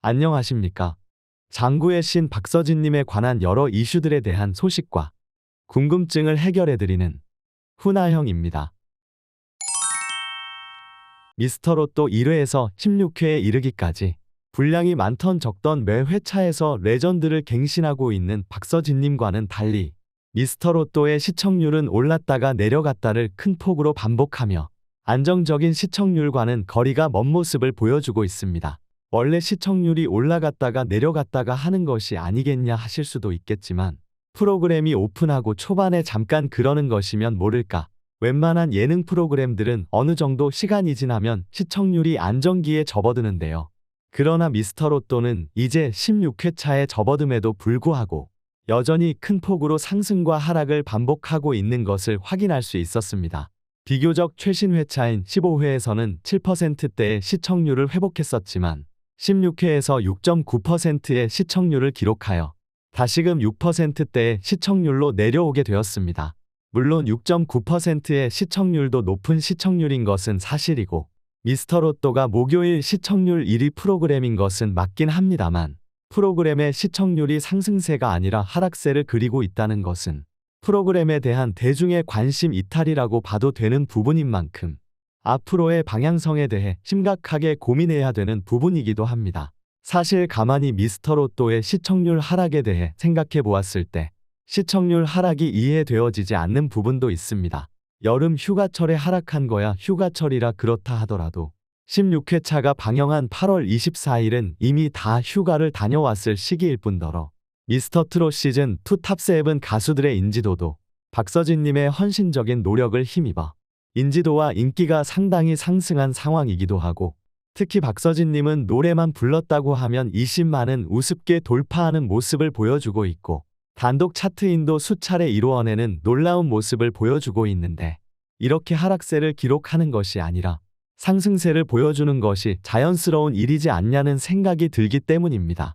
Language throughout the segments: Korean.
안녕하십니까. 장구의 신 박서진님에 관한 여러 이슈들에 대한 소식과 궁금증을 해결해드리는 훈아형입니다. 미스터로또 1회에서 16회에 이르기까지 분량이 많던 적던 매 회차에서 레전드를 갱신하고 있는 박서진님과는 달리 미스터로또의 시청률은 올랐다가 내려갔다를 큰 폭으로 반복하며 안정적인 시청률과는 거리가 먼 모습을 보여주고 있습니다. 원래 시청률이 올라갔다가 내려갔다가 하는 것이 아니겠냐 하실 수도 있겠지만 프로그램이 오픈하고 초반에 잠깐 그러는 것이면 모를까. 웬만한 예능 프로그램들은 어느 정도 시간이 지나면 시청률이 안정기에 접어드는데요. 그러나 미스터로또는 이제 16회차에 접어듦에도 불구하고 여전히 큰 폭으로 상승과 하락을 반복하고 있는 것을 확인할 수 있었습니다. 비교적 최신 회차인 15회에서는 7%대의 시청률을 회복했었지만 16회에서 6.9%의 시청률을 기록하여 다시금 6%대의 시청률로 내려오게 되었습니다. 물론 6.9%의 시청률도 높은 시청률인 것은 사실이고 미스터로또가 목요일 시청률 1위 프로그램인 것은 맞긴 합니다만 프로그램의 시청률이 상승세가 아니라 하락세를 그리고 있다는 것은 프로그램에 대한 대중의 관심 이탈이라고 봐도 되는 부분인 만큼 앞으로의 방향성에 대해 심각하게 고민해야 되는 부분이기도 합니다. 사실 가만히 미스터로또의 시청률 하락에 대해 생각해 보았을 때 시청률 하락이 이해되어지지 않는 부분도 있습니다. 여름 휴가철에 하락한 거야 휴가철이라 그렇다 하더라도 16회차가 방영한 8월 24일은 이미 다 휴가를 다녀왔을 시기일 뿐더러 미스터트롯 시즌2 탑7 가수들의 인지도도 박서진님의 헌신적인 노력을 힘입어 인지도와 인기가 상당히 상승한 상황이기도 하고 특히 박서진님은 노래만 불렀다고 하면 20만은 우습게 돌파하는 모습을 보여주고 있고 단독 차트인도 수차례 이루어내는 놀라운 모습을 보여주고 있는데 이렇게 하락세를 기록하는 것이 아니라 상승세를 보여주는 것이 자연스러운 일이지 않냐는 생각이 들기 때문입니다.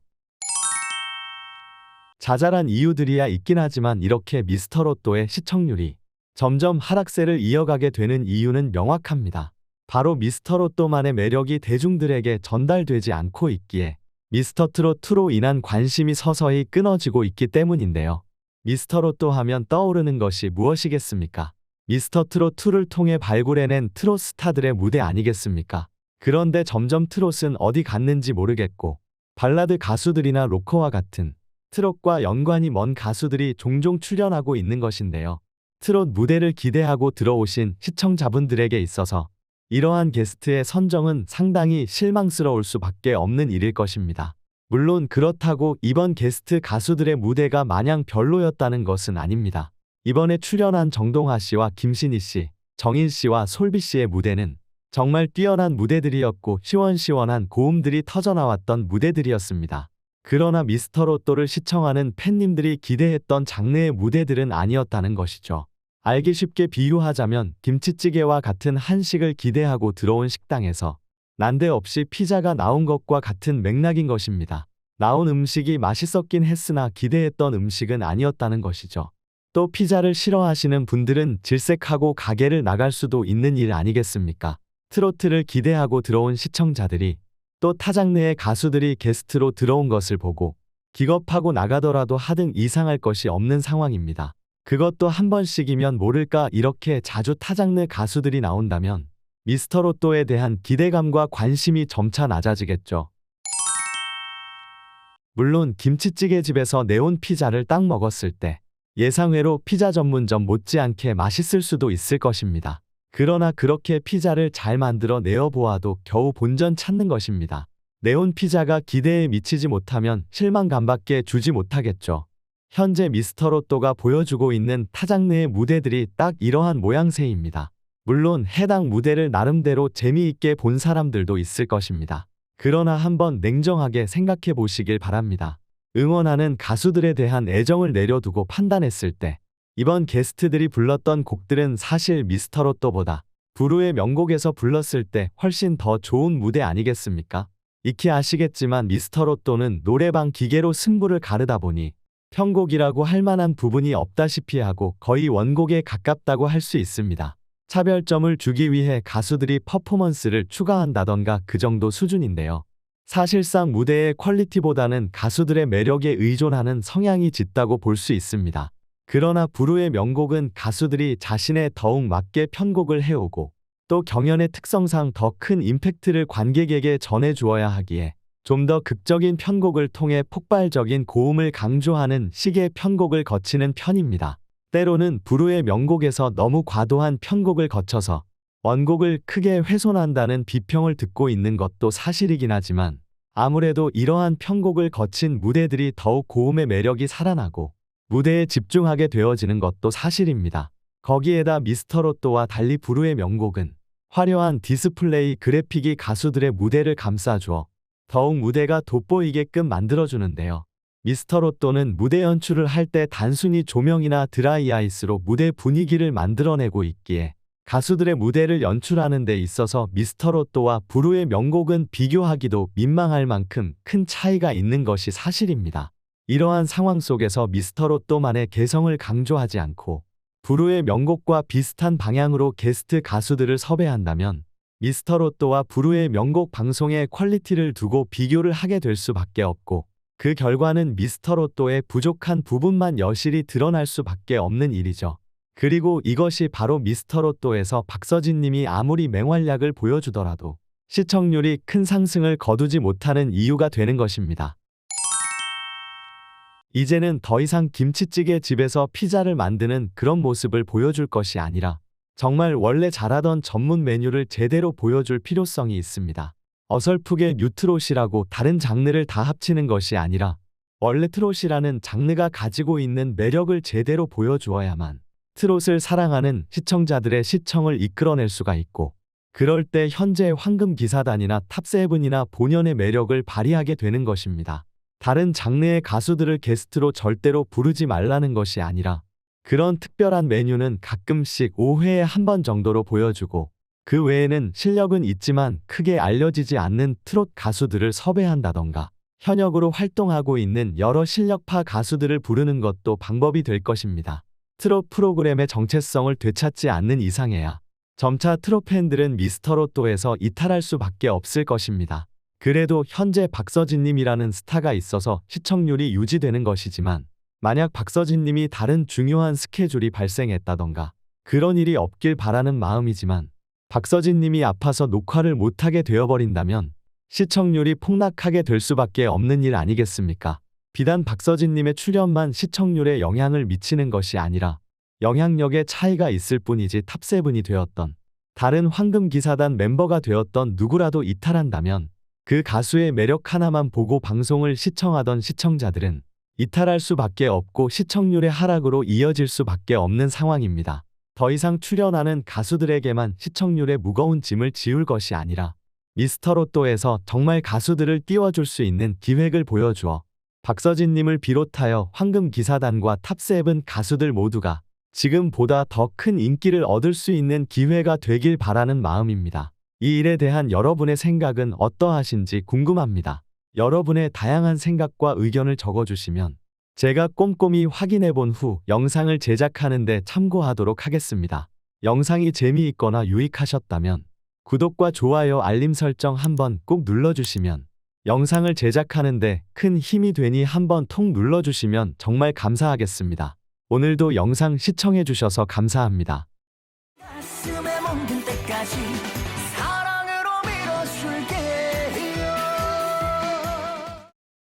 자잘한 이유들이야 있긴 하지만 이렇게 미스터로또의 시청률이 점점 하락세를 이어가게 되는 이유는 명확합니다. 바로 미스터로또만의 매력이 대중들에게 전달되지 않고 있기에 미스터트롯2로 인한 관심이 서서히 끊어지고 있기 때문인데요. 미스터로또 하면 떠오르는 것이 무엇이겠습니까? 미스터트롯2를 통해 발굴해낸 트롯 스타들의 무대 아니겠습니까? 그런데 점점 트롯은 어디 갔는지 모르겠고 발라드 가수들이나 로커와 같은 트롯과 연관이 먼 가수들이 종종 출연하고 있는 것인데요. 트롯 무대를 기대하고 들어오신 시청자분들에게 있어서 이러한 게스트의 선정은 상당히 실망스러울 수밖에 없는 일일 것입니다. 물론 그렇다고 이번 게스트 가수들의 무대가 마냥 별로였다는 것은 아닙니다. 이번에 출연한 정동아 씨와 김신희 씨, 정인 씨와 솔비 씨의 무대는 정말 뛰어난 무대들이었고 시원시원한 고음들이 터져나왔던 무대들이었습니다. 그러나 미스터로또를 시청하는 팬님들이 기대했던 장르의 무대들은 아니었다는 것이죠. 알기 쉽게 비유하자면 김치찌개와 같은 한식을 기대하고 들어온 식당에서 난데없이 피자가 나온 것과 같은 맥락인 것입니다. 나온 음식이 맛있었긴 했으나 기대했던 음식은 아니었다는 것이죠. 또 피자를 싫어하시는 분들은 질색하고 가게를 나갈 수도 있는 일 아니겠습니까? 트로트를 기대하고 들어온 시청자들이 또 타 장르의 가수들이 게스트로 들어온 것을 보고 기겁하고 나가더라도 하등 이상할 것이 없는 상황입니다. 그것도 한 번씩이면 모를까 이렇게 자주 타 장르 가수들이 나온다면 미스터로또에 대한 기대감과 관심이 점차 낮아지겠죠. 물론 김치찌개 집에서 내온 피자를 딱 먹었을 때 예상외로 피자 전문점 못지않게 맛있을 수도 있을 것입니다. 그러나 그렇게 피자를 잘 만들어 내어보아도 겨우 본전 찾는 것입니다. 내온 피자가 기대에 미치지 못하면 실망감밖에 주지 못하겠죠. 현재 미스터로또가 보여주고 있는 타 장르의 무대들이 딱 이러한 모양새입니다. 물론 해당 무대를 나름대로 재미있게 본 사람들도 있을 것입니다. 그러나 한번 냉정하게 생각해 보시길 바랍니다. 응원하는 가수들에 대한 애정을 내려두고 판단했을 때 이번 게스트들이 불렀던 곡들은 사실 미스터로또보다 부르의 명곡에서 불렀을 때 훨씬 더 좋은 무대 아니겠습니까? 익히 아시겠지만 미스터로또는 노래방 기계로 승부를 가르다 보니 편곡이라고 할 만한 부분이 없다시피 하고 거의 원곡에 가깝다고 할 수 있습니다. 차별점을 주기 위해 가수들이 퍼포먼스를 추가한다던가 그 정도 수준인데요. 사실상 무대의 퀄리티보다는 가수들의 매력에 의존하는 성향이 짙다고 볼 수 있습니다. 그러나 부르의 명곡은 가수들이 자신에 더욱 맞게 편곡을 해오고 또 경연의 특성상 더 큰 임팩트를 관객에게 전해주어야 하기에 좀 더 극적인 편곡을 통해 폭발적인 고음을 강조하는 식의 편곡을 거치는 편입니다. 때로는 부르의 명곡에서 너무 과도한 편곡을 거쳐서 원곡을 크게 훼손한다는 비평을 듣고 있는 것도 사실이긴 하지만 아무래도 이러한 편곡을 거친 무대들이 더욱 고음의 매력이 살아나고 무대에 집중하게 되어지는 것도 사실입니다. 거기에다 미스터로또와 달리 부르의 명곡은 화려한 디스플레이 그래픽이 가수들의 무대를 감싸주어 더욱 무대가 돋보이게끔 만들어주는데요. 미스터로또는 무대 연출을 할 때 단순히 조명이나 드라이 아이스로 무대 분위기를 만들어내고 있기에 가수들의 무대를 연출하는 데 있어서 미스터로또와 부르의 명곡은 비교하기도 민망할 만큼 큰 차이가 있는 것이 사실입니다. 이러한 상황 속에서 미스터로또만의 개성을 강조하지 않고 부르의 명곡과 비슷한 방향으로 게스트 가수들을 섭외한다면 미스터로또와 부르의 명곡 방송의 퀄리티를 두고 비교를 하게 될 수밖에 없고 그 결과는 미스터로또의 부족한 부분만 여실히 드러날 수밖에 없는 일이죠. 그리고 이것이 바로 미스터로또에서 박서진 님이 아무리 맹활약을 보여주더라도 시청률이 큰 상승을 거두지 못하는 이유가 되는 것입니다. 이제는 더 이상 김치찌개 집에서 피자를 만드는 그런 모습을 보여줄 것이 아니라 정말 원래 잘하던 전문 메뉴를 제대로 보여줄 필요성이 있습니다. 어설프게 뉴트롯이라고 다른 장르를 다 합치는 것이 아니라 원래 트롯이라는 장르가 가지고 있는 매력을 제대로 보여주어야만 트롯을 사랑하는 시청자들의 시청을 이끌어낼 수가 있고 그럴 때 현재 황금기사단이나 탑세븐이나 본연의 매력을 발휘하게 되는 것입니다. 다른 장르의 가수들을 게스트로 절대로 부르지 말라는 것이 아니라 그런 특별한 메뉴는 가끔씩 5회에 한 번 정도로 보여주고 그 외에는 실력은 있지만 크게 알려지지 않는 트롯 가수들을 섭외한다던가 현역으로 활동하고 있는 여러 실력파 가수들을 부르는 것도 방법이 될 것입니다. 트롯 프로그램의 정체성을 되찾지 않는 이상에야 점차 트롯 팬들은 미스터로또에서 이탈할 수밖에 없을 것입니다. 그래도 현재 박서진님이라는 스타가 있어서 시청률이 유지되는 것이지만 만약 박서진님이 다른 중요한 스케줄이 발생했다던가 그런 일이 없길 바라는 마음이지만 박서진님이 아파서 녹화를 못하게 되어버린다면 시청률이 폭락하게 될 수밖에 없는 일 아니겠습니까? 비단 박서진님의 출연만 시청률에 영향을 미치는 것이 아니라 영향력의 차이가 있을 뿐이지 탑세븐이 되었던 다른 황금기사단 멤버가 되었던 누구라도 이탈한다면 그 가수의 매력 하나만 보고 방송을 시청하던 시청자들은 이탈할 수밖에 없고 시청률의 하락으로 이어질 수밖에 없는 상황입니다. 더 이상 출연하는 가수들에게만 시청률의 무거운 짐을 지울 것이 아니라 미스터로또에서 정말 가수들을 띄워줄 수 있는 기획을 보여주어 박서진님을 비롯하여 황금기사단과 탑세븐 가수들 모두가 지금보다 더 큰 인기를 얻을 수 있는 기회가 되길 바라는 마음입니다. 이 일에 대한 여러분의 생각은 어떠하신지 궁금합니다. 여러분의 다양한 생각과 의견을 적어주시면 제가 꼼꼼히 확인해 본 후 영상을 제작하는 데 참고하도록 하겠습니다. 영상이 재미있거나 유익하셨다면 구독과 좋아요 알림 설정 한번 꼭 눌러주시면 영상을 제작하는 데 큰 힘이 되니 한번 통 눌러주시면 정말 감사하겠습니다. 오늘도 영상 시청해 주셔서 감사합니다. 가슴에 멍든 때까지